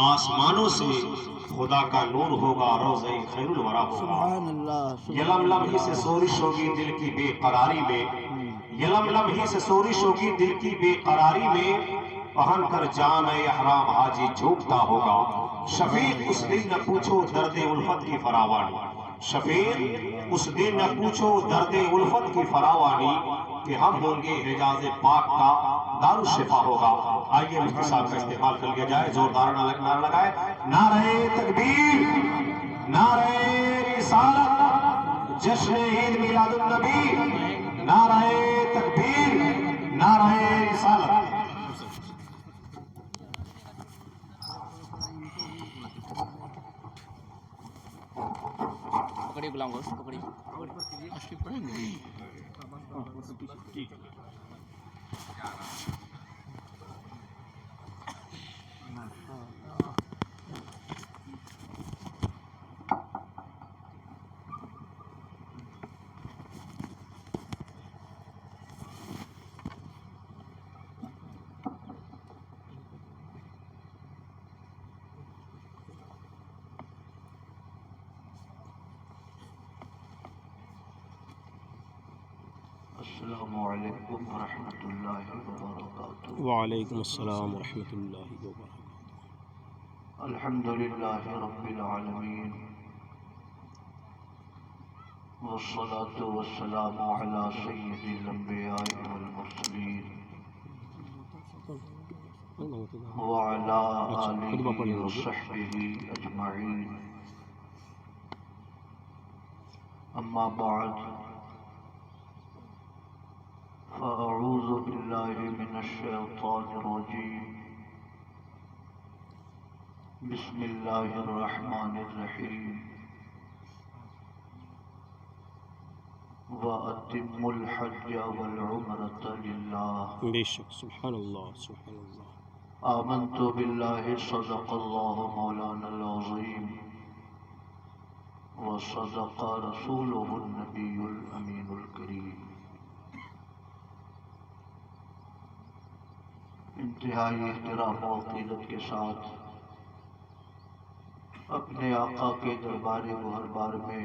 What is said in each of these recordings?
آسمانوں سے خدا کا نور ہوگا، روضہ خیر الورا ہوگا۔ یلم لمحی سے سورش ہوگی دل کی بے قراری میں، یلم لمحی سے سورش ہوگی دل کی بے قراری میں، پہن کر جامع احرام حاجی جھوکتا ہوگا۔ شفیق اس دن نہ پوچھو درد الفت کی فراوانی، شفیق اس دن نہ پوچھو درد الفت کی فراوانی، کہ ہم ہوں گے حجاز پاک کا دارالشفا ہوگا۔ آئیے مفتی صاحب کا استقبال کر لیا جائے، زوردار نعرہ لگائے، نعرہ تکبیر، نعرہ رسالت، جشن عید میلاد النبی، نعرہ تکبیر، نعرہ رسالت۔ پکڑی غلام گوشت پکڑی السلام علیکم ورحمۃ اللہ وبرکاتہ۔ وعلیکم السلام ورحمۃ اللہ وبرکاتہ۔ الحمدللہ رب العالمین، والصلاة والسلام علی سید الانبیاء والمرسلین، وعلی آلہ وصحبہ اجمعین، اما بعد، فأعوذ باللہ من الشیطان الرجیم، بسم اللہ الرحمن الرحیم، وَأَتِمُّ الْحَجَّ وَالْعُمْرَةَ لِلَّهِ۔ بے شک، سبحان اللہ سبحان اللہ۔ آمنت باللہ، صدق اللہ مولانا العظیم، وصدق رسولہ النبی الامین الکریم۔ انتہائی احترام و عقیدت کے ساتھ اپنے آقا کے دربار گوہربار میں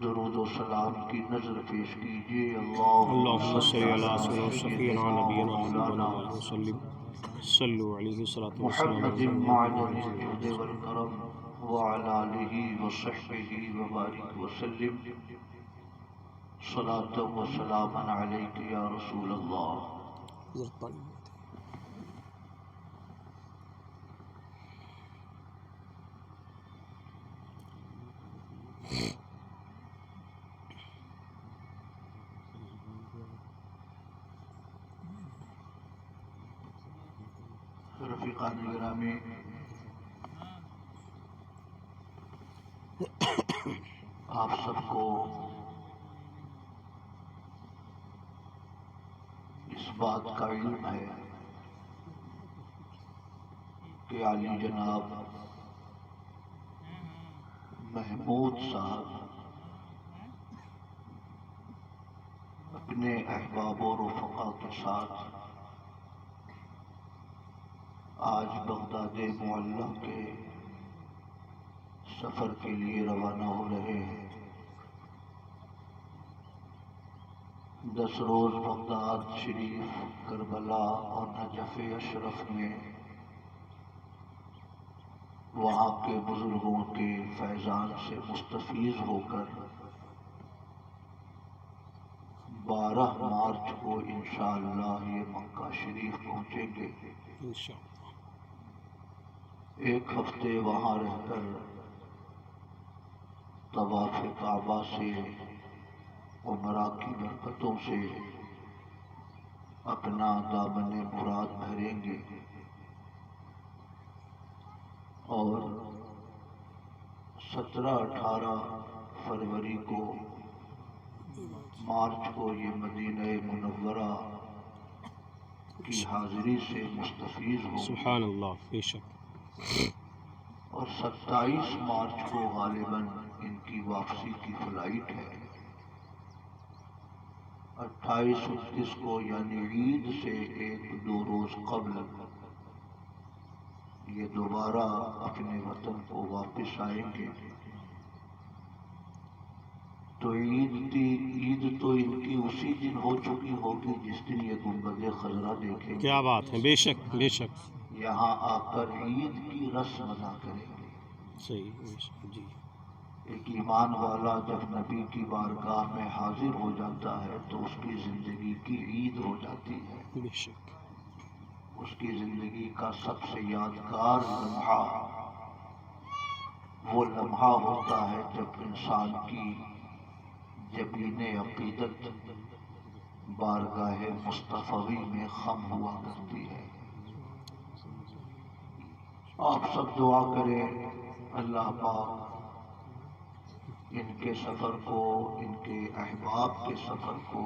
درود و سلام کی نظر پیش کیجیے۔ اللہم صلی علی سیدنا شفیعنا نبینا حبیبنا وسلم، صلو علیہ الصلوۃ محمد والسلام۔ معدن الجود والکرم، وعلی آلہ وصحبہ وبارک وسلم، صلاۃ و سلاما علیک یا رسول اللہ۔ رفیقان گرامی، آپ سب کو اس بات کا علم ہے کہ عالی جناب محمود صاحب اپنے احباب و رفقا کے ساتھ آج بغداد معلی کے سفر کے لیے روانہ ہو رہے ہیں۔ 10 روز بغداد شریف، کربلا اور نجف اشرف میں وہاں کے بزرگوں کے فیضان سے مستفیض ہو کر 12 مارچ کو انشاءاللہ یہ مکہ شریف پہنچیں گے۔ انشاءاللہ ایک ہفتے وہاں رہ کر طواف کعبہ سے، عمرہ کی برکتوں سے اپنا دامن مراد بھریں گے، اور 17-18 فروری کو، مارچ کو یہ مدینہ منورہ کی حاضری سے مستفیض ہوں گے۔ سبحان اللہ، بے شک۔ اور 27 مارچ کو غالباً ان کی واپسی کی فلائٹ ہے۔ 28-29 کو یعنی عید سے 1-2 روز قبل یہ دوبارہ اپنے وطن کو واپس آئیں گے تو عید تو ان کی اسی دن ہو چکی ہوگی جس دن یہ گنبد خضرا دیکھیں گے. کیا بات ہے، بے شک بے شک. یہاں آ کر عید کی رسم ادا کریں گے. صحیح، بے شک جی. ایک ایمان والا جب نبی کی بارگاہ میں حاضر ہو جاتا ہے تو اس کی زندگی کی عید ہو جاتی ہے. بے شک. اس کی زندگی کا سب سے یادگار لمحہ وہ لمحہ ہوتا ہے جب انسان کی جبین عقیدت بارگاہ مصطفی میں خم ہوا کرتی ہے. آپ سب دعا کریں اللہ پاک ان کے سفر کو، ان کے احباب کے سفر کو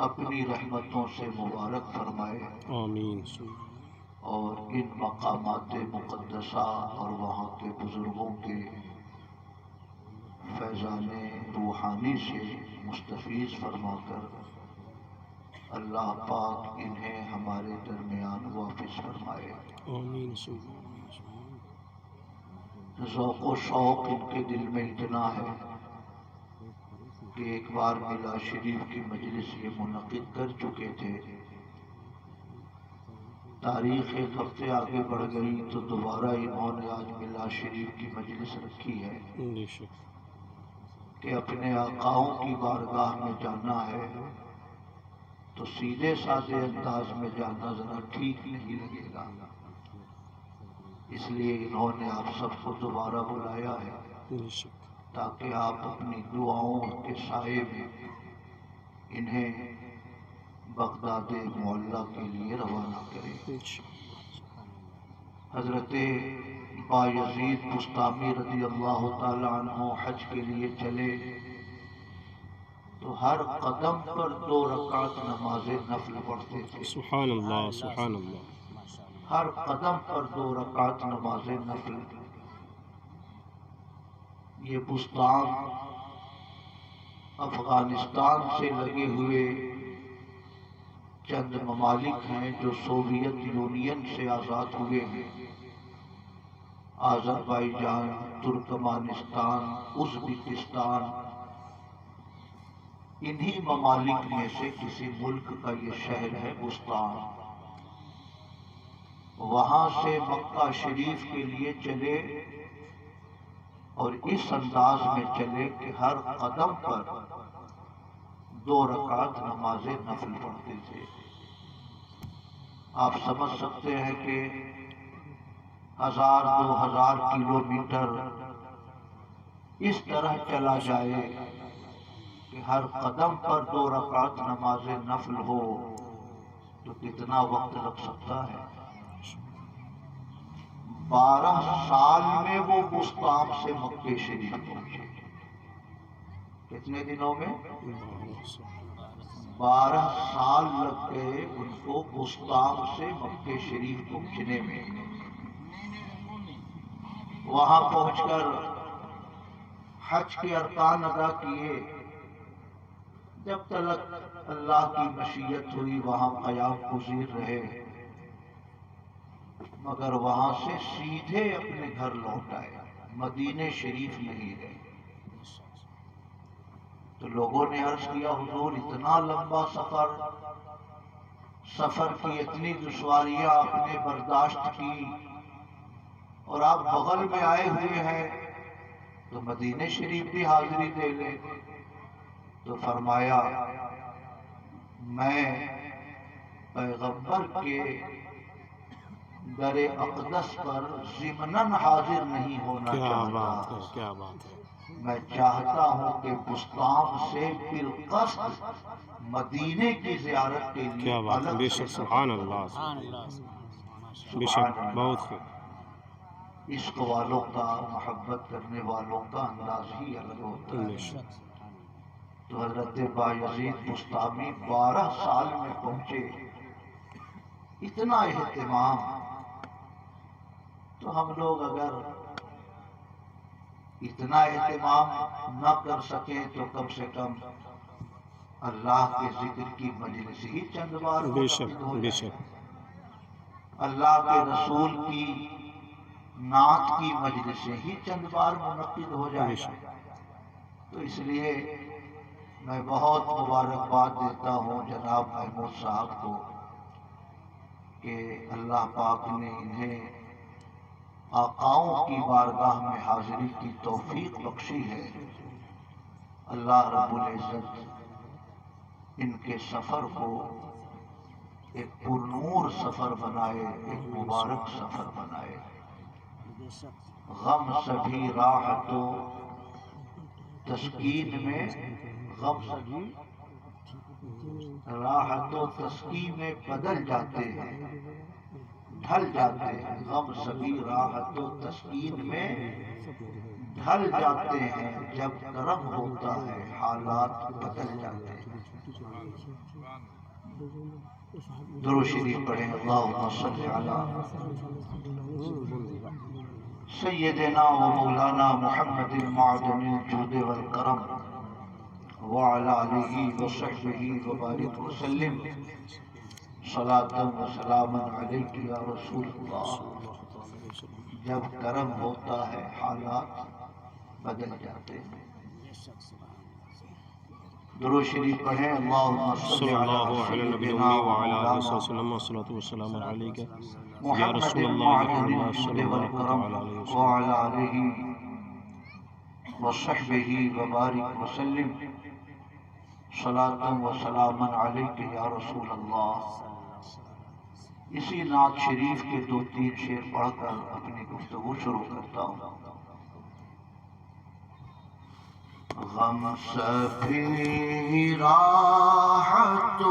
اپنی رحمتوں سے مبارک فرمائے آمین. اور ان مقامات مقدسہ اور وہاں کے بزرگوں کے فیضان روحانی سے مستفیض فرما کر اللہ پاک انہیں ہمارے درمیان واپس فرمائے. آمین. ذوق و شوق ان کے دل میں اتنا ہے کہ ایک بار میلا شریف کی مجلس یہ منعقد کر چکے تھے. تاریخ ایک ہفتے آگے بڑھ گئی تو دوبارہ انہوں نے آج میلا شریف کی مجلس رکھی ہے بے شک. کہ اپنے آقاؤں کی بارگاہ میں جانا ہے تو سیدھے سادے انداز میں جانا ذرا ٹھیک نہیں لگے گا. اس لیے انہوں نے آپ سب کو دوبارہ بلایا ہے بے شک. تاکہ آپ اپنی دعاؤں کے سائے میں انہیں بغداد معلیٰ کے لیے روانہ کریں. حضرت بایزید بسطامی رضی اللہ تعالی عنہ حج کے لیے چلے تو ہر قدم پر 2 رکعت نماز نفل پڑھتے تھے. سبحان اللہ، سبحان اللہ. ہر قدم پر 2 رکعت نماز نفل. یہ بستان افغانستان سے لگے ہوئے چند ممالک ہیں جو سوویت یونین سے آزاد ہوئے ہیں. آذربائیجان، ترکمانستان، ازبکستان، انہی ممالک میں سے کسی ملک کا یہ شہر ہے بستان. وہاں سے مکہ شریف کے لیے چلے اور اس انداز میں چلے کہ ہر قدم پر 2 رکعت نماز نفل پڑھتے تھے. آپ سمجھ سکتے ہیں کہ 1000-2000 کلومیٹر اس طرح چلا جائے کہ ہر قدم پر 2 رکعت نماز نفل ہو تو کتنا وقت لگ سکتا ہے. 12 سال میں وہ بستان سے مکہ شریف پہنچے. کتنے دنوں میں؟ 12 سال لگ گئے ان کو بستان سے مکہ شریف پہنچنے میں. وہاں پہنچ کر حج کے ارکان ادا کیے. جب تک اللہ کی مشیت ہوئی وہاں قیام گزیر رہے، مگر وہاں سے سیدھے اپنے گھر لوٹ آئے، مدینہ شریف نہیں گئے. تو لوگوں نے عرض کیا حضور اتنا لمبا سفر کی اتنی دشواریاں آپ نے برداشت کی اور آپ بغل میں آئے ہوئے ہیں تو مدینہ شریف بھی حاضری دے لیں. تو فرمایا میں پیغمبر کے در اقدس پر ضمناً حاضر نہیں ہونا چاہتا. کیا بات ہے. میں چاہتا ہوں کہ بستان سے بالقصد مدینے کی زیارت کے لیے. کیا بات ہے، بے شک. سبحان اللہ، بے شک. بہت خوب. عشق والوں کا، محبت کرنے والوں کا انداز ہی الگ ہوتا ہے. تو حضرت بایزید بسطامی 12 سال میں پہنچے. اتنا اہتمام. تو ہم لوگ اگر اتنا اہتمام نہ کر سکیں تو کم سے کم اللہ کے ذکر کی مجلس ہی چند بار بے شک، بے شک. اللہ کے رسول کی نعت کی مجلسیں ہی چند بار منعقد ہو جائے گا. تو اس لیے میں بہت مبارکباد دیتا ہوں جناب محمود صاحب کو کہ اللہ پاک نے انہیں آقاؤں کی بارگاہ میں حاضری کی توفیق بخشی ہے. اللہ رب العزت ان کے سفر کو ایک پرنور سفر بنائے، ایک مبارک سفر بنائے. غم سبھی راحت و تسکین میں، غم سبھی راحت و تسکین میں بدل جاتے ہیں، ڈھل جاتے ہیں. غم سبھی راحت و تسکین میں ڈھل جاتے ہیں، جب کرم ہوتا ہے حالات بدل جاتے ہیں. درود شریف پڑھیں. اللہم صلی علی سیدنا و مولانا محمد معدن الجود والکرم وعلی آلہ وصحبہ وبارک وسلم. صلاۃ و سلام علیک یا رسول اللہ. جب کرم ہوتا ہے حالات بدل جاتے ہیں. درود شریف پڑھیں. اللہم صلی اللہ علی نبی امی وعلی آلہ وسلم والصلاۃ والسلام علیک یا رسول اللہ محمد صلی اللہ تعالی علیہ وسلم وعلی آلہ وصحبہ وبارک وسلم. صلاۃ و سلام علیک یا رسول اللہ. اسی نعت شریف کے 2-3 شعر پڑھ کر اپنی گفتگو شروع کرتا ہوں. غم سبھی راحت و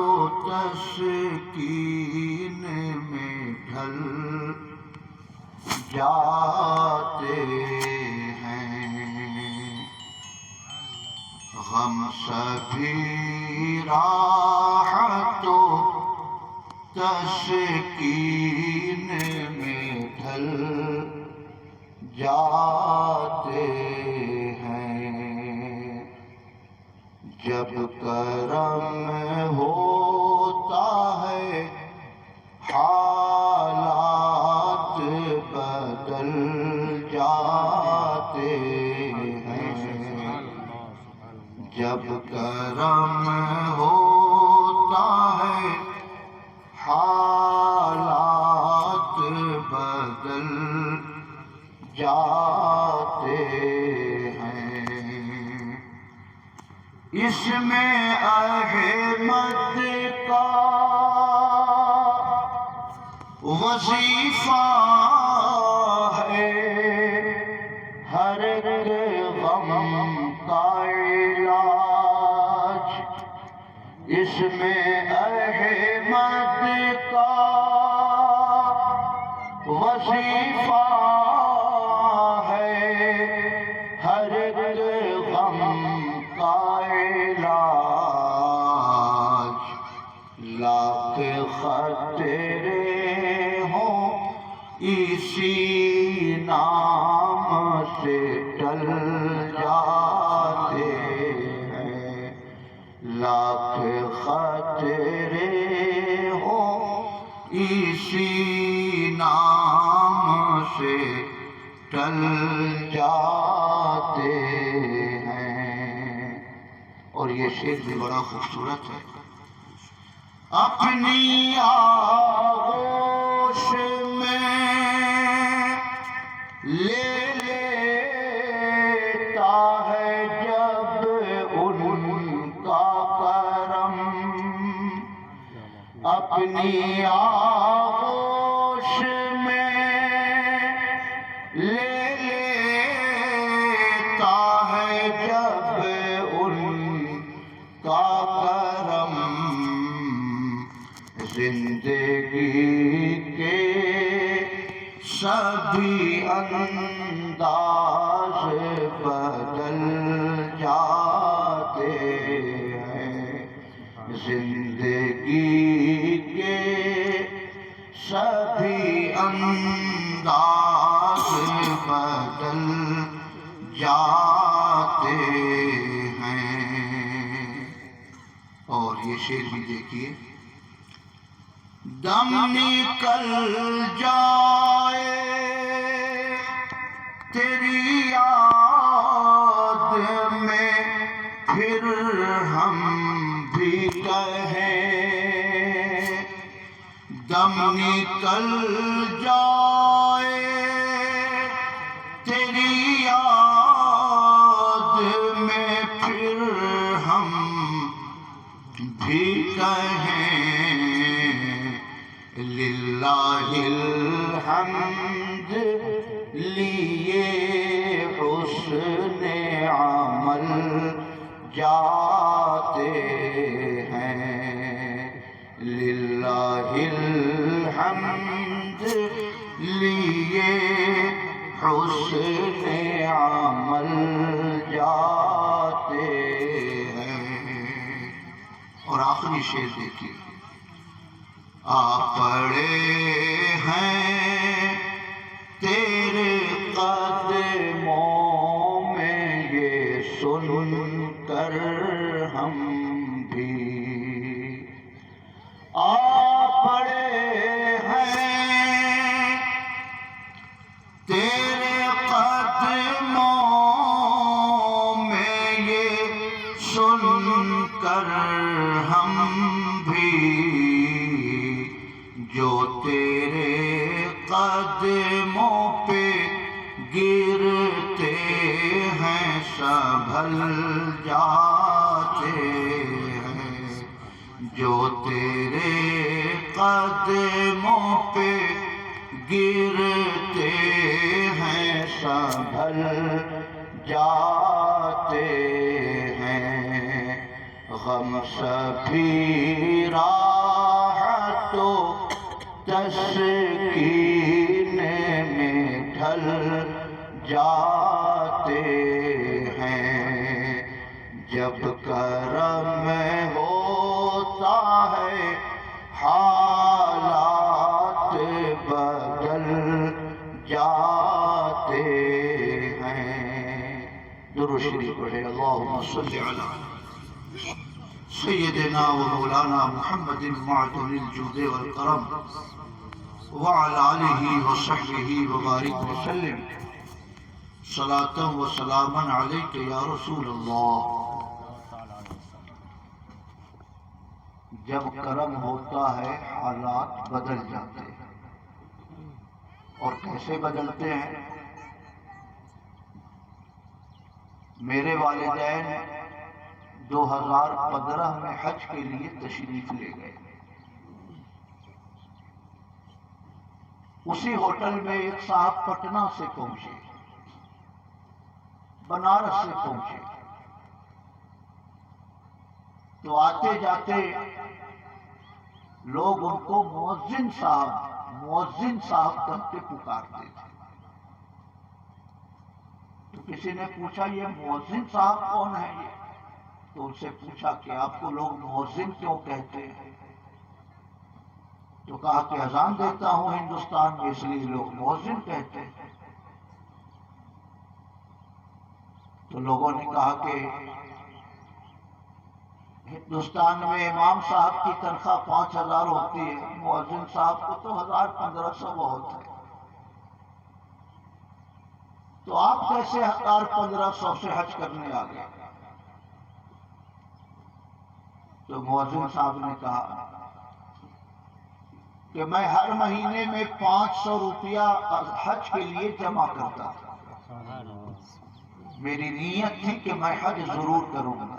تسکین میں ڈھل جاتے ہیں. غم سبھی راحت و تسکین میں ڈھل جاتے ہیں. جب کرم ہوتا ہے حالات بدل جاتے ہیں. جب کرم ہوتا ہے حالات بدل جاتے ہیں. اس میں احمد کا وظیفہ ہے، ہر غم کا علاج. اس میں احمد کا وظیفہ ہے، ہر غم کا علاج. لاکھ خطرے ہوں اسی نام سے ٹل جاتے ہیں. لاکھ خطرے ہوں اسی نام سے ٹل جاتے ہیں. اور یہ شعر بھی بڑا خوبصورت ہے. اپنی آغوش میں لے لیتا ہے جب ان کا کرم. اپنی آغوش میں لے لیتا ہے جب ان کا کرم. زندگی کے سبھی انداز بدل جاتے ہیں. زندگی کے سبھی انداز بدل جاتے ہیں. اور یہ شعر بھی دیکھیے. دم نکل جائے تیری یاد میں پھر ہم بھی کہیں، دم نکل جائے تیری یاد میں پھر ہم بھی کہیں، للہ الحمد لیے حسن عمل جاتے ہیں، للہ الحمد لیے حسن عمل جاتے ہیں۔ اور آخری شعر دیکھیے، آ پڑے ہیں تیرے قدموں میں یہ سن کر ہم بھی، آ پڑے ہیں تیرے قدموں میں یہ سن کر ہم بھی، جو تیرے قدموں پہ گرتے ہیں سنبھل جاتے ہیں، جو تیرے قدموں پہ گرتے ہیں سنبھل جاتے ہیں، غم سبھی راحت و تسکین میں ڈھل جاتے ہیں، جب کرم ہوتا ہے حالات بدل جاتے ہیں۔ درود شریف پڑھے، اللہم صلی علی سیدنا و مولانا محمد معدن الجود والکرم وعلى آلہ وصحبہ وبارک وسلم، صلاۃ و سلاما علیک یا رسول اللہ۔ جب کرم ہوتا ہے حالات بدل جاتے ہیں، اور کیسے بدلتے ہیں؟ میرے والدین 2015 میں حج کے لیے تشریف لے گئے، اسی ہوٹل میں ایک صاحب پٹنہ سے پہنچے، بنارس سے پہنچے، تو آتے جاتے لوگ ان کو مؤذن صاحب کہہ کے پکارتے تھے۔ تو کسی نے پوچھا یہ مؤذن صاحب کون ہے یہ؟ تو ان سے پوچھا کہ آپ کو لوگ مؤذن کیوں کہتے ہیں؟ تو کہا کہ اذان دیتا ہوں ہندوستان میں، اس لیے لوگ مؤذن کہتے ہیں۔ تو لوگوں نے کہا کہ ہندوستان میں امام صاحب کی تنخواہ 5000 ہوتی ہے، مؤذن صاحب کو تو 1500 بہت ہے، تو آپ کیسے 1500 سے حج کرنے آ گئے؟ تو مؤذن صاحب نے کہا کہ میں ہر مہینے میں 500 روپیہ حج کے لیے جمع کرتا تھا، میری نیت تھی کہ میں حج ضرور کروں گا۔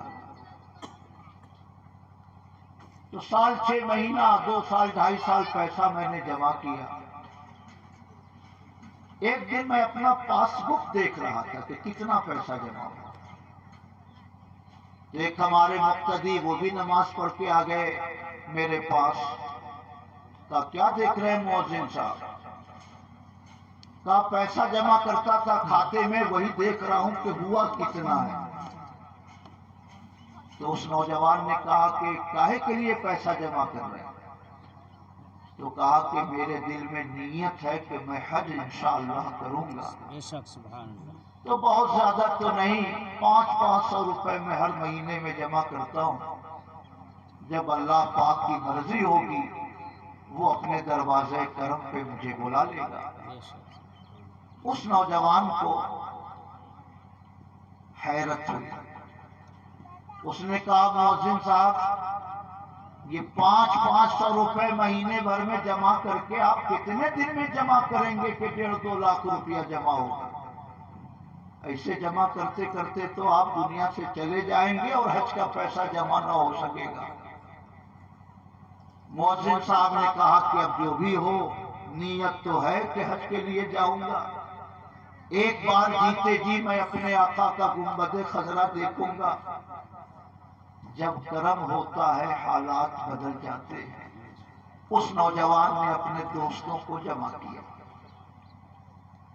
تو سال 6 مہینہ 2 سال 2.5 سال پیسہ میں نے جمع کیا۔ ایک دن میں اپنا پاس بک دیکھ رہا تھا کہ کتنا پیسہ جمع ہوا۔ ایک ہمارے مقتدی وہ بھی نماز پڑھ کے آ گئے میرے پاس، کہا کیا دیکھ رہے ہیں مؤذن صاحب؟ کہا پیسہ جمع کرتا تھا کھاتے میں، وہی دیکھ رہا ہوں کہ ہوا کتنا ہے۔ تو اس نوجوان نے کہا کہ کاہے کے لیے پیسہ جمع کر رہے ہیں؟ تو کہا کہ میرے دل میں نیت ہے کہ میں حج انشاءاللہ کروں گا۔ تو بہت زیادہ تو نہیں، 500 روپے میں ہر مہینے میں جمع کرتا ہوں، جب اللہ پاک کی مرضی ہوگی وہ اپنے دروازے کرم پہ مجھے بلا لے گا۔ اس نوجوان کو حیرت ہوئی، اس نے کہا مؤذن صاحب یہ 500 روپے مہینے بھر میں جمع کر کے آپ کتنے دن میں جمع کریں گے کہ 1.5-2 لاکھ روپیہ جمع ہوگا؟ ایسے جمع کرتے کرتے تو آپ دنیا سے چلے جائیں گے اور حج کا پیسہ جمع نہ ہو سکے گا۔ مؤذن صاحب نے کہا کہ اب جو بھی ہو نیت تو ہے کہ حج کے لیے جاؤں گا، ایک بار جیتے جی میں اپنے آقا کا گنبد خضرا دیکھوں گا۔ جب کرم ہوتا ہے حالات بدل جاتے ہیں۔ اس نوجوان نے اپنے دوستوں کو جمع کیا،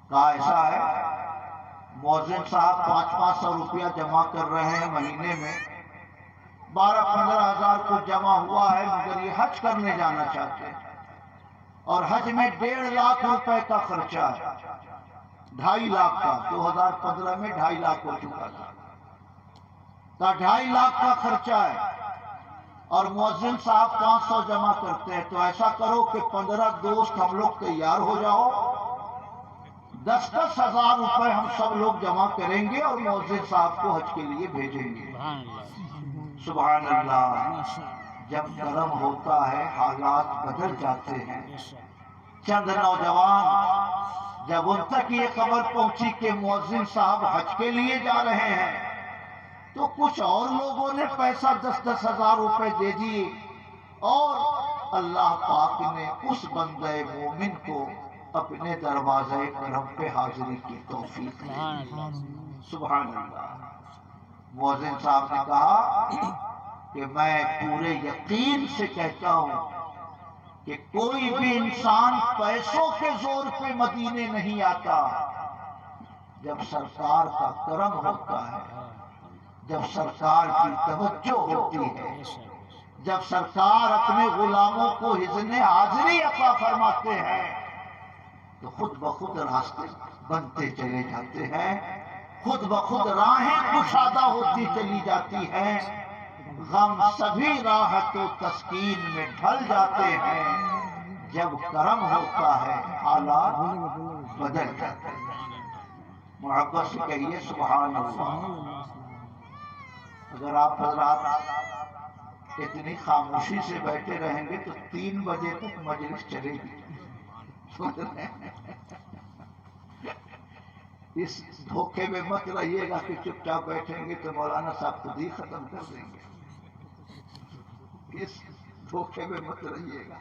کہا ایسا ہے مؤذن صاحب 500 روپیہ جمع کر رہے ہیں مہینے میں، 12-15 ہزار کو جمع ہوا ہے، مگر یہ حج کرنے جانا چاہتے ہیں اور حج میں 1.5 لاکھ روپے کا خرچہ ہے، 2.5 لاکھ کا، 2015 میں 2.5 لاکھ ہو چکا تھا، 2.5 لاکھ کا خرچہ ہے اور مؤذن صاحب 500 جمع کرتے ہیں۔ تو ایسا کرو کہ 15 دوست ہم لوگ تیار ہو جاؤ، 10-10 ہزار روپے ہم سب لوگ جمع کریں گے اور مؤذن صاحب کو حج کے لیے بھیجیں گے۔ سبحان اللہ، جب کرم ہوتا ہے حالات بدل جاتے ہیں۔ چند نوجوان جب ان تک یہ خبر پہنچی کہ مؤذن صاحب حج کے لیے جا رہے ہیں تو کچھ اور لوگوں نے پیسہ 10-10 ہزار روپے دے دیے اور اللہ پاک نے اس بندہ مومن کو اپنے دروازے کرم پہ حاضری کی توفیق دی۔ سبحان اللہ۔ مؤذن صاحب نے کہا کہ میں پورے یقین سے کہتا ہوں کہ کوئی بھی انسان پیسوں کے زور پہ مدینے نہیں آتا، جب سرکار کا کرم ہوتا ہے، جب سرکار کی توجہ ہوتی ہے، جب سرکار اپنے غلاموں کو حسن حاضری عطا فرماتے ہیں تو خود بخود راستے بنتے چلے جاتے ہیں، خود بخود راہیں کشادہ ہوتی چلی جاتی ہیں، غم سبھی راحت و تسکین میں ڈھل جاتے ہیں۔ جب کرم ہوتا ہے حالات بدل جاتے ہیں۔ محبت سے کہیے سبحان اللہ۔ اگر آپ حضرات اتنی خاموشی سے بیٹھے رہیں گے تو 3 بجے تک مجلس چلے گی۔ اس دھوکے میں مت رہیے گا کہ چپ چاپ بیٹھیں گے تو مولانا صاحب خود ہی ختم کر دیں گے، اس دھوکے میں مت رہیے گا،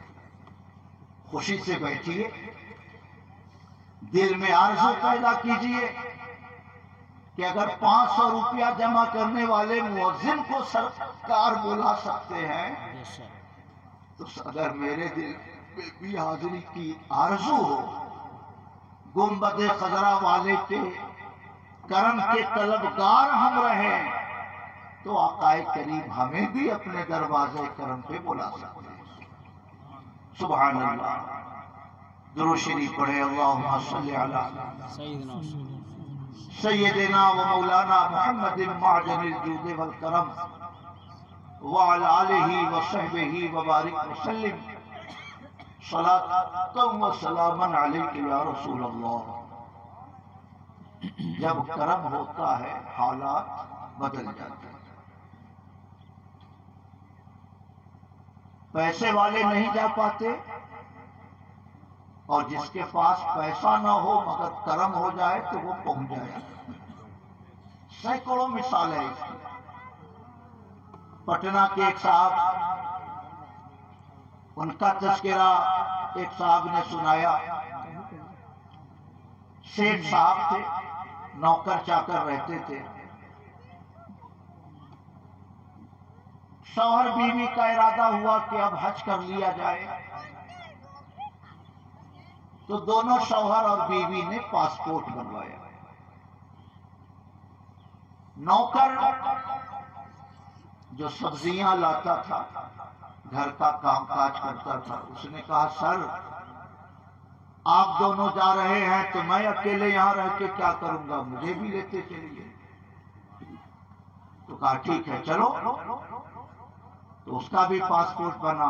خوشی سے بیٹھیے، دل میں آرزو پیدا کیجئے کہ اگر 500 روپیہ جمع کرنے والے مؤذن کو سرکار بلا سکتے ہیں تو اگر میرے دل میں بھی حاضری کی آرزو ہو، گنبد خضرا والے کے کرم کے طلبگار ہم رہیں تو آقا کریم ہمیں بھی اپنے دروازے کرم پہ بلا سکتے ہیں۔ سبحان اللہ۔ درود شریف پڑھے، اللہم صلی علی سیدنا و مولانا محمد معدن الجود والکرم وعلی آلہ وصحبہ وبارک وسلم، صلاۃ و سلاما علیک یا رسول اللہ۔ جب کرم ہوتا ہے حالات بدل جاتے ہیں۔ پیسے والے نہیں جا پاتے اور جس کے پاس پیسہ نہ ہو مگر کرم ہو جائے تو وہ پہنچ جائے۔ سینکڑوں مثال ہے اس کی۔ پٹنہ کے ایک صاحب، ان کا تذکرہ ایک صاحب نے سنایا، سیٹھ صاحب تھے، نوکر چاکر رہتے تھے، شوہر بیوی کا ارادہ ہوا کہ اب حج کر لیا جائے تو دونوں شوہر اور بیوی نے پاسپورٹ بنوایا۔ نوکر جو سبزیاں لاتا تھا، گھر کا کام کاج کرتا تھا، اس نے کہا سر آپ دونوں جا رہے ہیں تو میں اکیلے یہاں رہ کے کیا کروں گا، مجھے بھی لیتے چلیے۔ تو کہا ٹھیک ہے چلو، تو اس کا بھی پاسپورٹ بنا،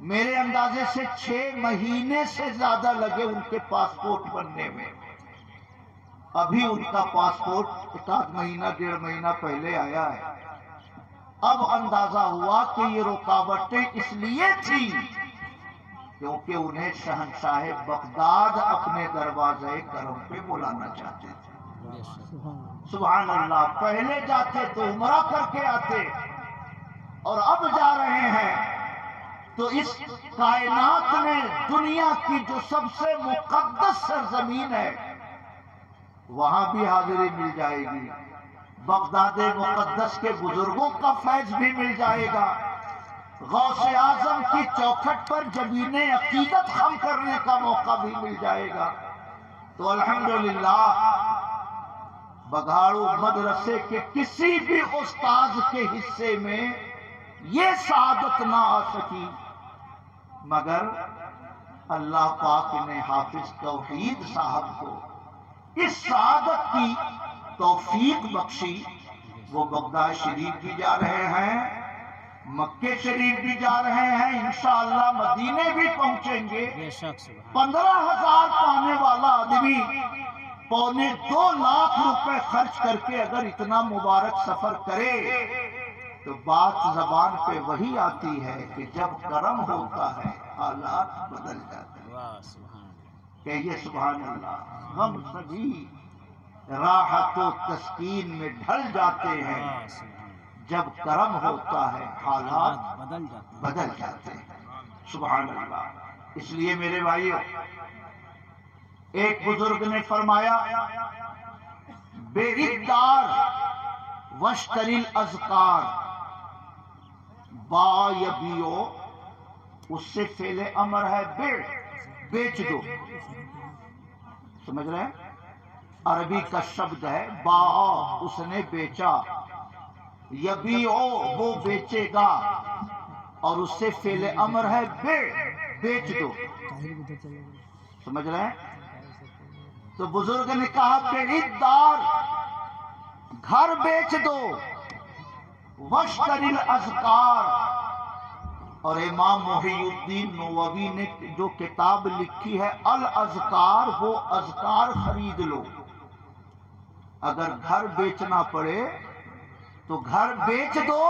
میرے اندازے سے 6 مہینے سے زیادہ لگے ان کے پاسپورٹ بننے میں. ابھی ان کا پاسپورٹ 1 مہینہ 1.5 مہینہ پہلے آیا ہے. اب اندازہ ہوا کہ یہ رکاوٹیں اس لیے تھی کیونکہ انہیں شہنشاہ بغداد اپنے دروازے کرم پہ بلانا چاہتے تھے. سبحان اللہ. پہلے جاتے تو عمرہ کر کے آتے اور اب جا رہے ہیں تو اس کائنات میں دنیا کی جو سب سے مقدس سرزمین ہے وہاں بھی حاضری مل جائے گی. بغداد مقدس کے بزرگوں کا فیض بھی مل جائے گا. غوث اعظم کی چوکھٹ پر جبین عقیدت خم کرنے کا موقع بھی مل جائے گا. تو الحمدللہ بگھاڑو مدرسے کے کسی بھی استاذ کے حصے میں یہ سعادت نہ آ سکی مگر اللہ پاک نے حافظ توحید صاحب کو اس سعادت کی توفیق بخشی. وہ بغداد شریف بھی جا رہے ہیں, مکے شریف بھی جا رہے ہیں, انشاءاللہ مدینے بھی پہنچیں گے. 15,000 پانے والا آدمی 2.25 لاکھ روپے خرچ کر کے اگر اتنا مبارک سفر کرے تو بات زبان پہ وہی آتی ہے کہ جب کرم ہوتا ہے حالات بدل جاتے ہیں. کہیے سبحان اللہ. ہم سبھی راحت و تسکین میں ڈھل جاتے ہیں جب کرم ہوتا ہے حالات بدل جاتے ہیں. سبحان اللہ. اس لیے میرے بھائیو ایک بزرگ نے فرمایا بیعدار واشتری الاذکار با یبیو. اس سے فعل امر ہے بیچ دو. سمجھ رہے ہیں؟ عربی کا شبد ہے با, اس نے بیچا, یبیو وہ بیچے گا, اور اس سے فعل امر ہے بیچ دو. سمجھ رہے ہیں؟ تو بزرگ نے کہا بیعدار گھر بیچ دو, واشتری الاذکار. اور امام محی الدین نووی نے جو کتاب لکھی ہے الاذکار, وہ اذکار خرید لو. اگر گھر بیچنا پڑے تو گھر بیچ دو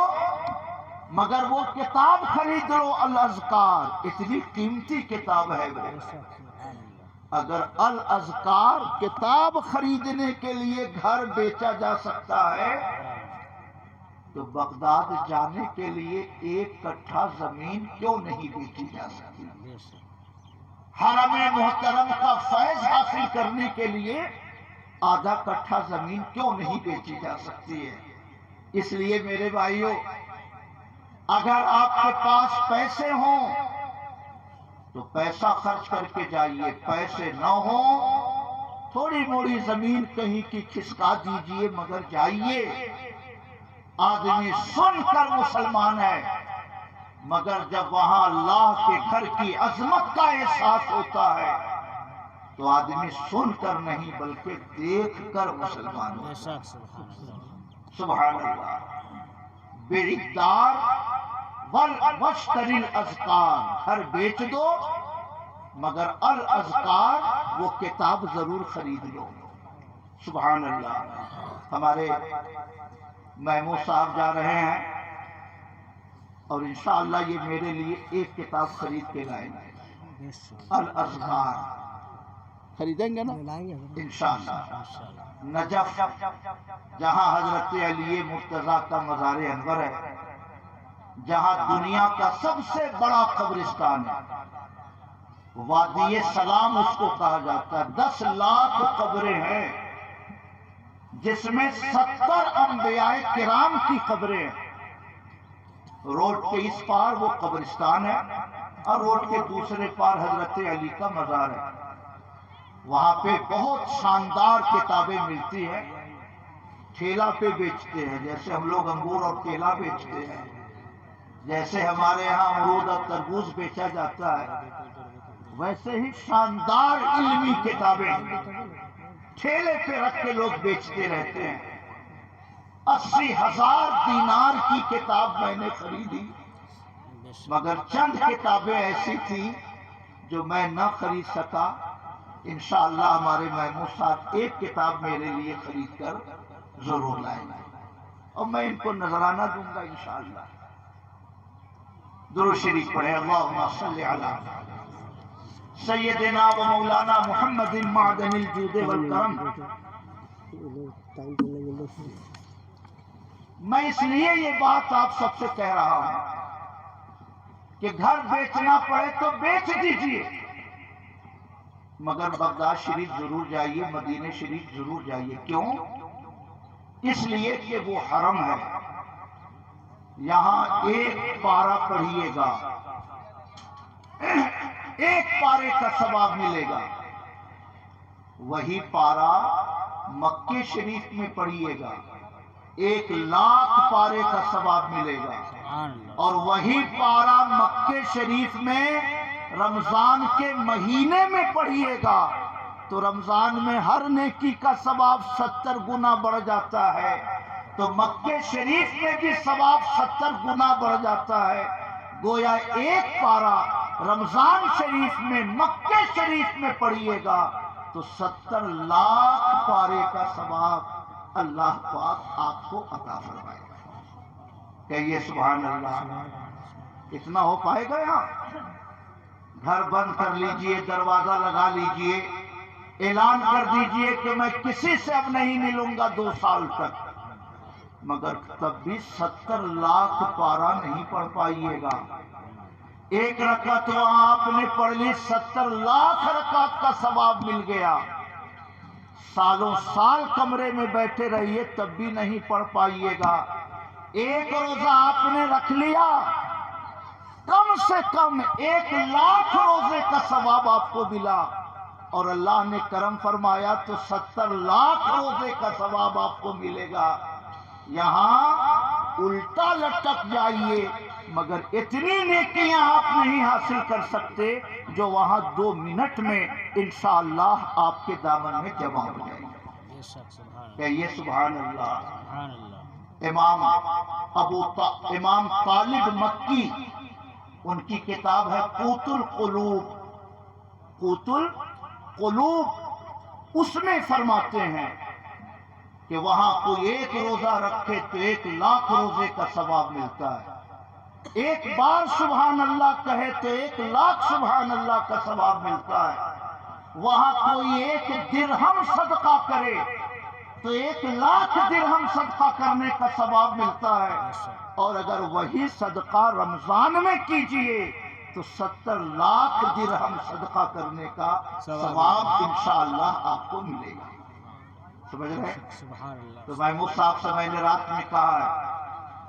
مگر وہ کتاب خرید لو الاذکار. اتنی قیمتی کتاب ہے وہ. اگر الاذکار کتاب خریدنے کے لیے گھر بیچا جا سکتا ہے تو بغداد جانے کے لیے 1 کٹھا زمین کیوں نہیں بیچی جا سکتی؟ حرم محترم کا فیض حاصل کرنے کے لیے آدھا کٹھا زمین کیوں نہیں بیچی جا سکتی ہے؟ اس لیے میرے بھائیوں اگر آپ کے پاس پیسے ہوں تو پیسہ خرچ کر کے جائیے. پیسے نہ ہوں تھوڑی موڑی زمین کہیں کی کھسکا دیجئے مگر جائیے. آدمی سن کر مسلمان ہے مگر جب وہاں اللہ کے گھر کی عظمت کا احساس ہوتا ہے تو آدمی سن کر نہیں بلکہ دیکھ کر مسلمان ہوتا ہے. سبحان اللہ. بیعدار واشتری الاذکار, گھر بیچ دو مگر الاذکار وہ کتاب ضرور خرید لو. سبحان اللہ. ہمارے محمود صاحب جا رہے ہیں اور انشاءاللہ یہ میرے لیے 1 کتاب خرید کے لائیں گے. الاذکار خریدیں گے نا انشاءاللہ. نجف جہاں حضرت علی مرتضیٰ کا مزار انور ہے, جہاں دنیا کا سب سے بڑا قبرستان ہے, وادی سلام اس کو کہا جاتا ہے. 10 لاکھ قبریں ہیں جس میں 70 انبیاء کرام کی قبریں ہیں. روڈ کے اس پار وہ قبرستان ہے اور روڈ کے دوسرے پار حضرت علی کا مزار ہے. وہاں پہ بہت شاندار کتابیں ملتی ہیں. ٹھیلا پہ بیچتے ہیں جیسے ہم لوگ انگور اور کیلا بیچتے ہیں, جیسے ہمارے ہاں امرود اور تربوز بیچا جاتا ہے, ویسے ہی شاندار علمی کتابیں ٹھیلے پہ رکھ کے لوگ بیچتے رہتے ہیں. 80,000 دینار کی کتاب میں نے خریدی مگر چند کتابیں ایسی تھی جو میں نہ خرید سکا. انشاءاللہ ہمارے محمود صاحب ایک کتاب میرے لیے خرید کر ضرور لائیں گے اور میں ان کو نذرانہ دوں گا انشاءاللہ. درود شریف پڑھے. اللہم صلی علی سیدنا و مولانا محمد معدن الجود والکرم. میں اس لیے یہ بات آپ سب سے کہہ رہا ہوں کہ گھر بیچنا پڑے تو بیچ دیجئے، مگر بغداد شریف ضرور جائیے، مدینہ شریف ضرور جائیے. کیوں؟ اس لیے کہ وہ حرم ہے. یہاں ایک پارہ پڑھیے گا، ایک پارے کا ثواب ملے گا. وہی پارہ مکہ شریف میں پڑھیے گا، 1,00,000 پارے کا ثواب ملے گا. اور وہی پارہ مکہ شریف میں رمضان کے مہینے میں پڑھیے گا تو رمضان میں ہر نیکی کا ثواب 70 گنا بڑھ جاتا ہے. تو مکہ شریف میں بھی ثواب 70 گنا بڑھ جاتا ہے. گویا ایک پارہ رمضان شریف میں مکہ شریف میں پڑھیے گا تو 70 لاکھ پارے کا ثواب اللہ پاک آپ کو عطا فرمائے گا. کہیے سبحان اللہ. اتنا ہو پائے گا؟ یہاں گھر بند کر لیجئے، دروازہ لگا لیجئے، اعلان کر دیجئے کہ میں کسی سے اب نہیں ملوں گا 2 سال تک. مگر تب بھی 70 لاکھ پارہ نہیں پڑھ پائیے گا. ایک رکعت وہاں آپ نے پڑھ لی، 70 لاکھ رکعت کا ثواب مل گیا. سالوں سال کمرے میں بیٹھے رہیے تب بھی نہیں پڑھ پائیے گا. ایک روزہ آپ نے رکھ لیا، کم سے کم 1,00,000 روزے کا ثواب آپ کو ملا. اور اللہ نے کرم فرمایا تو 70 لاکھ روزے کا ثواب آپ کو ملے گا. یہاں الٹا لٹک جائیے مگر اتنی نیکیاں آپ نہیں حاصل کر سکتے جو وہاں 2 منٹ میں انشاءاللہ آپ کے دامن میں جمع ہو جائیں گے. کہیے سبحان اللہ. امام طالب مکی، ان کی کتاب ہے قوت القلوب. قوت القلوب اس میں فرماتے ہیں کہ وہاں کوئی ایک روزہ رکھے تو 1,00,000 روزے کا ثواب ملتا ہے. ایک بار سبحان اللہ کہے تو 1,00,000 سبحان اللہ کا ثواب ملتا ہے. وہاں کوئی 1 درہم صدقہ کرے تو 1,00,000 درہم صدقہ کرنے کا ثواب ملتا ہے. اور اگر وہی صدقہ رمضان میں کیجئے تو 70 لاکھ درہم صدقہ کرنے کا ثواب انشاءاللہ آپ کو ملے گا. سمجھ رہے؟ تو محمود صاحب سے میں نے رات میں کہا ہے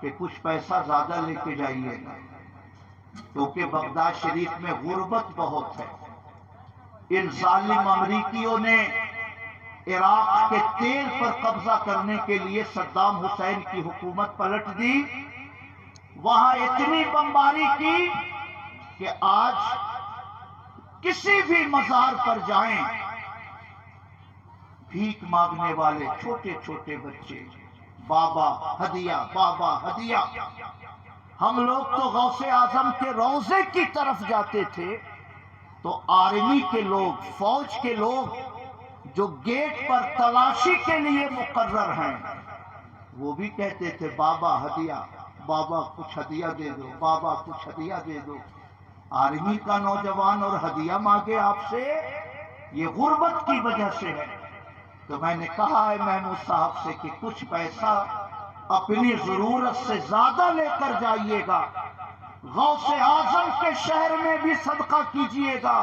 کہ کچھ پیسہ زیادہ لے کے جائیے گا کیونکہ بغداد شریف میں غربت بہت ہے. ان ظالم امریکیوں نے عراق کے تیل پر قبضہ کرنے کے لیے صدام حسین کی حکومت پلٹ دی. وہاں اتنی بمباری کی کہ آج کسی بھی مزار پر جائیں، بھیک مانگنے والے چھوٹے چھوٹے بچے، بابا ہدیہ، بابا ہدیہ. ہم لوگ تو غوث اعظم کے روضے کی طرف جاتے تھے تو آرمی کے لوگ، فوج کے لوگ جو گیٹ پر تلاشی کے لیے مقرر ہیں وہ بھی کہتے تھے بابا ہدیہ، بابا کچھ ہدیہ دے دو، بابا کچھ ہدیہ دے دو. آرمی کا نوجوان اور ہدیہ مانگے آپ سے، یہ غربت کی وجہ سے ہے. تو میں نے کہا ہے محمود صاحب سے کہ کچھ پیسہ اپنی ضرورت سے زیادہ لے کر جائیے گا. غوث اعظم کے شہر میں بھی صدقہ کیجیے گا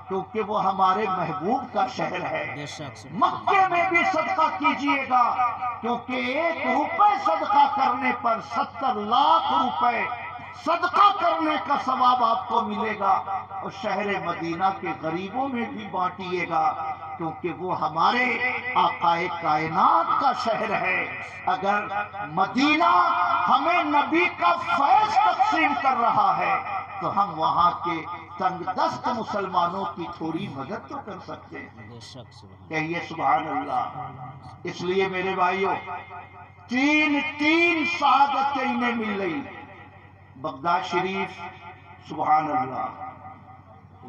کیونکہ وہ ہمارے محبوب کا شہر ہے. مکے میں بھی صدقہ کیجیے گا کیونکہ 1 روپے صدقہ کرنے پر 70 لاکھ روپے صدقہ کرنے کا ثواب آپ کو ملے گا. اور شہر مدینہ کے غریبوں میں بھی بانٹیے گا کیونکہ وہ ہمارے آقا کائنات کا شہر ہے. اگر مدینہ ہمیں نبی کا فیض تقسیم کر رہا ہے تو ہم وہاں کے تنگ دست مسلمانوں کی تھوڑی مدد تو کر سکتے ہیں. کہیے سبحان اللہ. اس لیے میرے بھائیوں، تین شہادتیں انہیں مل رہی. بغداد شریف، سبحان اللہ،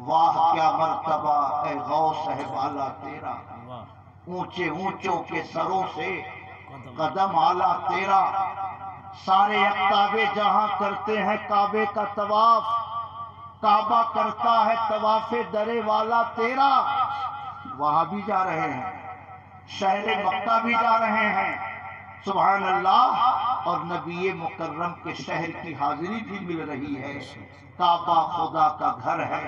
واہ کیا مرتبہ اے غوث ہے بالا تیرا، اونچے اونچوں کے سروں سے قدم آلہ تیرا، سارے اقطاب جہاں کرتے ہیں کعبے کا طواف، کعبہ کرتا ہے طواف درے والا تیرا، وہاں بھی جا رہے ہیں، شہر مکہ بھی جا رہے ہیں، سبحان اللہ، اور نبی مکرم کے شہر کی حاضری بھی مل رہی ہے، کعبہ خدا کا گھر ہے،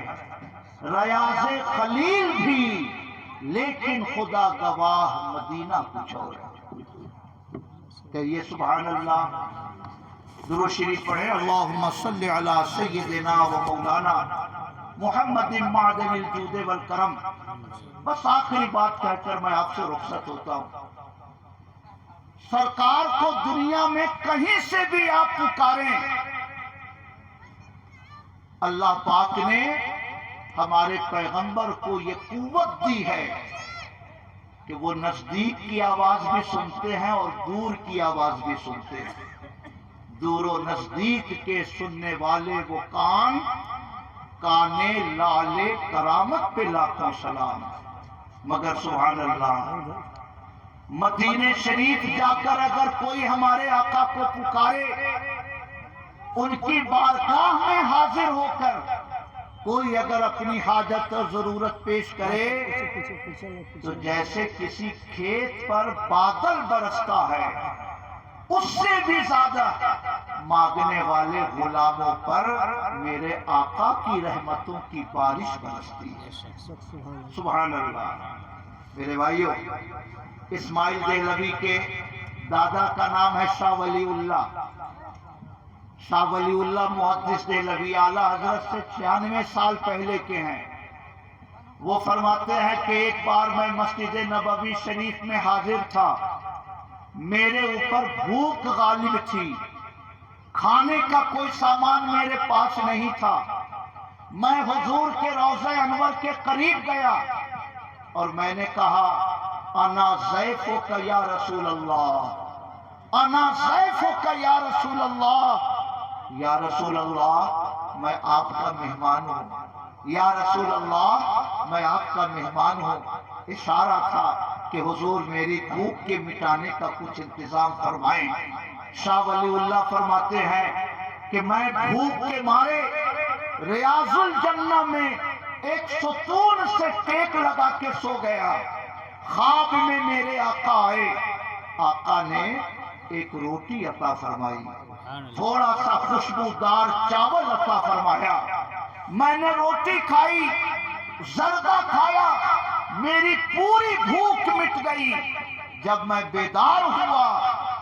ریاض خلیل بھی، لیکن خدا گواہ مدینہ کچھ اور ہے۔ کہیے سبحان اللہ، درود شریف پڑھیں، اللہم صلی علی سیدنا و مولانا محمد معدن الجود والکرم۔ بس آخری بات کہہ کر میں آپ سے رخصت ہوتا ہوں، سرکار کو دنیا میں کہیں سے بھی آپ پکاریں، اللہ پاک نے ہمارے پیغمبر کو یہ قوت دی ہے کہ وہ نزدیک کی آواز بھی سنتے ہیں اور دور کی آواز بھی سنتے ہیں، دور و نزدیک کے سننے والے وہ کان، کانے لالے کرامت پہ لاکھوں سلام۔ مگر سبحان اللہ، مدینے شریف جا کر اگر کوئی ہمارے آقا کو پکارے، ان کی بارگاہ میں حاضر ہو کر کوئی اگر اپنی حاجت اور ضرورت پیش کرے تو جیسے کسی کھیت پر بادل برستا ہے، اس سے بھی زیادہ مانگنے والے غلاموں پر میرے آقا کی رحمتوں کی بارش برستی ہے، سبحان اللہ۔ میرے بھائیو، اسماعیل دہلوی کے دادا کا نام ہے شاہ ولی اللہ، شاہ ولی اللہ محدث دہلوی اعلیٰ حضرت سے 96 سال پہلے کے ہیں۔ وہ فرماتے ہیں کہ ایک بار میں مسجد نبوی شریف میں حاضر تھا، میرے اوپر بھوک غالب تھی، کھانے کا کوئی سامان میرے پاس نہیں تھا، میں حضور کے روضہ انور کے قریب گیا اور میں نے کہا انا ضیفک یا رسول اللہ، انا ضیفک یا رسول اللہ، یا رسول اللہ میں آپ کا مہمان ہوں، یا رسول اللہ میں آپ کا مہمان ہوں۔ اشارہ تھا کہ حضور میری بھوک کے مٹانے کا کچھ انتظام فرمائیں۔ شاہ ولی اللہ فرماتے ہیں کہ میں بھوک کے مارے ریاض الجنہ میں ایک ستون سے ٹیک لگا کے سو گیا، خواب میں میرے آقا آئے، آقا نے ایک روٹی عطا فرمائی، تھوڑا سا خوشبودار چاول عطا فرمایا، میں نے روٹی کھائی، زردہ کھایا، میری پوری بھوک مٹ گئی۔ جب میں بیدار ہوا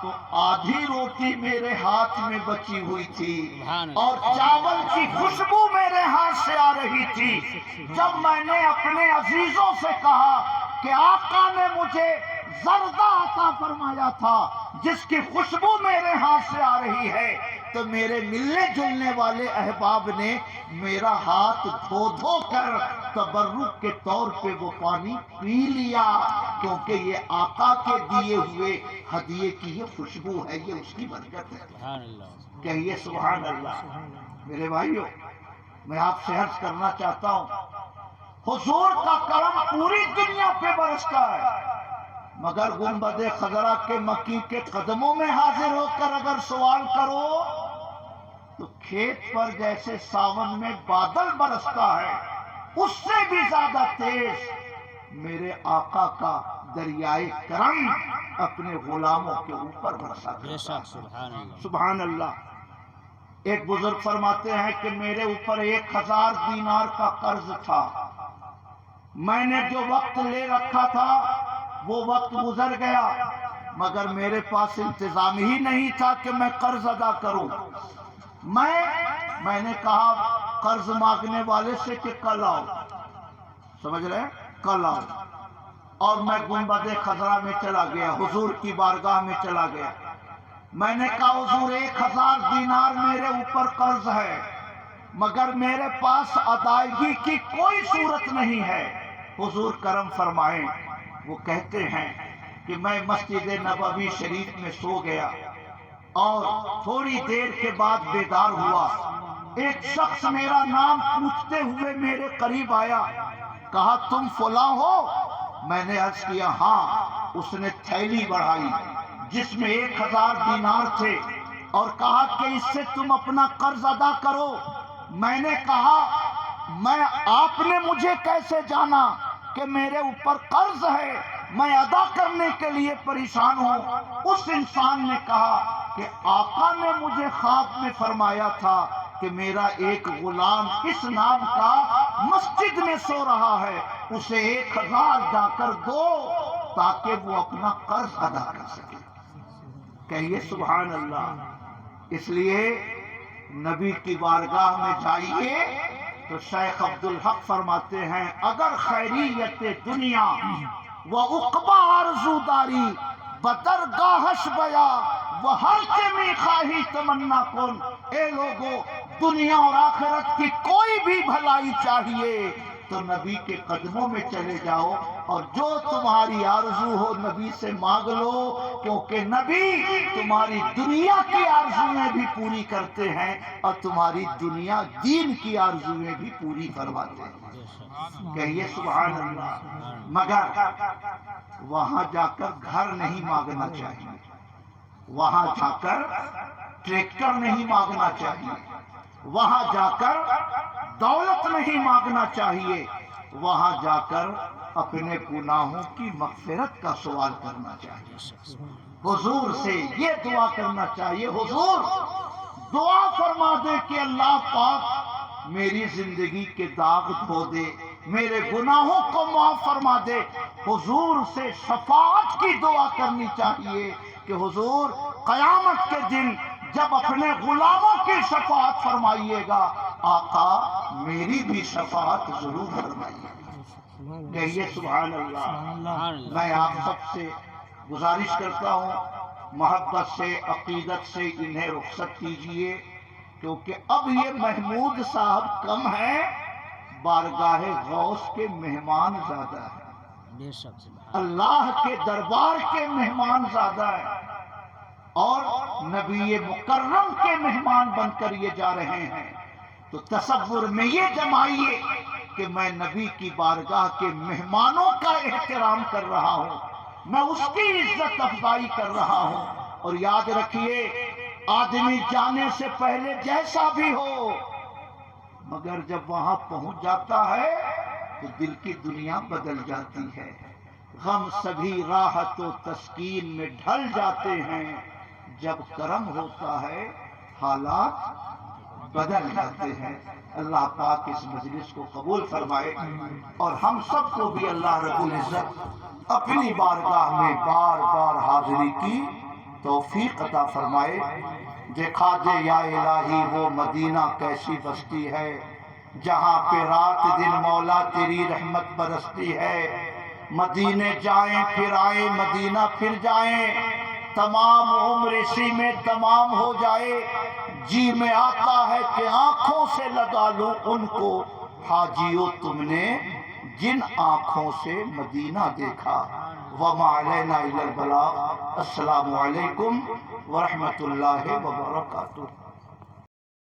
تو آدھی روٹی میرے ہاتھ میں بچی ہوئی تھی اور چاول کی خوشبو میرے ہاتھ سے آ رہی تھی۔ جب میں نے اپنے عزیزوں سے کہا کہ آقا نے مجھے زردہ عطا فرمایا تھا جس کی خوشبو میرے ہاتھ سے آ رہی ہے، تو میرے ملنے جلنے والے احباب نے میرا ہاتھ دھو دھو کر تبرک کے طور پہ وہ پانی پی لیا، کیونکہ یہ آقا کے دیے ہوئے ہدیے کی یہ خوشبو ہے، یہ اس کی برکت ہے۔ کہیے سبحان اللہ۔ میرے بھائیو، میں آپ سے عرض کرنا چاہتا ہوں، حضور کا کرم پوری دنیا پہ برستا ہے، مگر گنبد خضرا کے مکی کے قدموں میں حاضر ہو کر اگر سوال کرو تو کھیت پر جیسے ساون میں بادل برستا ہے، اس سے بھی زیادہ تیز میرے آقا کا دریائے کرم اپنے غلاموں کے اوپر برسا کرتا ہے۔ سبحان اللہ۔ ایک بزرگ فرماتے ہیں کہ میرے اوپر 1000 دینار کا قرض تھا، میں نے جو وقت لے رکھا تھا وہ وقت گزر گیا، مگر میرے پاس انتظام ہی نہیں تھا کہ میں قرض ادا کروں۔ میں نے کہا قرض مانگنے والے سے کہ کل آؤ، سمجھ رہے ہیں، کل آؤ، اور میں گنبد خضرا میں چلا گیا، حضور کی بارگاہ میں چلا گیا۔ میں نے کہا حضور 1000 دینار میرے اوپر قرض ہے، مگر میرے پاس ادائیگی کی کوئی صورت نہیں ہے، حضور کرم فرمائیں۔ وہ کہتے ہیں کہ میں مسجد نبوی شریف میں سو گیا، اور تھوڑی دیر کے بعد بیدار ہوا. ایک شخص میرا نام پوچھتے ہوئے میرے قریب آیا, کہا تم فلاں ہو؟ میں نے عرض کیا ہاں. اس نے تھیلی بڑھائی جس میں 1000 دینار تھے اور کہا کہ اس سے تم اپنا قرض ادا کرو. میں نے کہا آپ نے مجھے کیسے جانا کہ میرے اوپر قرض ہے, میں ادا کرنے کے لیے پریشان ہوں. اس انسان نے کہا کہ آقا نے مجھے خواب میں فرمایا تھا کہ میرا ایک غلام اس نام کا مسجد میں سو رہا ہے, اسے 1000 جا کر دو تاکہ وہ اپنا قرض ادا کر سکے. کہیے سبحان اللہ. اس لیے نبی کی بارگاہ میں جائیے تو شیخ عبدالحق فرماتے ہیں اگر خیریت دنیا و عقبہ آرزو داری بدرگاہش بیا وہ ہر چمی خواہی تمنا کن. اے لوگو, دنیا اور آخرت کی کوئی بھی بھلائی چاہیے تو نبی کے قدموں میں چلے جاؤ اور جو تمہاری آرزو ہو نبی سے مانگ لو, کیونکہ نبی تمہاری دنیا کی آرزویں بھی پوری کرتے ہیں اور تمہاری دنیا دین کی آرزویں بھی پوری کرواتے ہیں. کہیے سبحان اللہ. مگر وہاں جا کر گھر نہیں مانگنا چاہیے, وہاں جا کر ٹریکٹر نہیں مانگنا چاہیے, وہاں جا کر دولت نہیں مانگنا چاہیے, وہاں جا کر اپنے گناہوں کی مغفرت کا سوال کرنا چاہیے. حضور سے یہ دعا کرنا چاہیے, حضور دعا فرما دے کہ اللہ پاک میری زندگی کے داغ دھو دے, میرے گناہوں کو معاف فرما دے. حضور سے شفاعت کی دعا کرنی چاہیے کہ حضور قیامت کے دن جب اپنے غلاموں کی شفاعت فرمائیے گا, آقا میری بھی شفاعت ضرور فرمائیے. کہیے سبحان اللہ. میں آپ سب سے گزارش کرتا ہوں محبت سے عقیدت سے انہیں رخصت کیجئے, کیونکہ اب یہ محمود صاحب کم ہیں, بارگاہ غوث کے مہمان زیادہ ہیں, اللہ کے دربار کے مہمان زیادہ ہیں, اور نبی مکرم کے مہمان بن کر یہ جا رہے ہیں. تو تصور میں یہ جمائیے کہ میں نبی کی بارگاہ کے مہمانوں کا احترام کر رہا ہوں, میں اس کی عزت افزائی کر رہا ہوں. اور یاد رکھیے آدمی جانے سے پہلے جیسا بھی ہو, مگر جب وہاں پہنچ جاتا ہے تو دل کی دنیا بدل جاتی ہے. غم سبھی راحت و تسکین میں ڈھل جاتے ہیں, جب کرم ہوتا ہے حالات بدل جاتے ہیں. اللہ پاک اس مجلس کو قبول فرمائے اور ہم سب کو بھی اللہ رب العزت اپنی بارگاہ میں بار بار حاضری کی توفیق عطا فرمائے. دیکھا دے یا الہی وہ مدینہ کیسی بستی ہے جہاں پہ رات دن مولا تیری رحمت برستی ہے. مدینے جائیں پھر آئیں, مدینہ پھر جائیں, تمام عمر اسی میں تمام ہو جائے. جی میں آتا ہے کہ آنکھوں سے لگا لوں ان کو, حاجیو تم نے جن آنکھوں سے مدینہ دیکھا. وما علینا الا البلاغ. السلام علیکم ورحمۃ اللہ وبرکاتہ.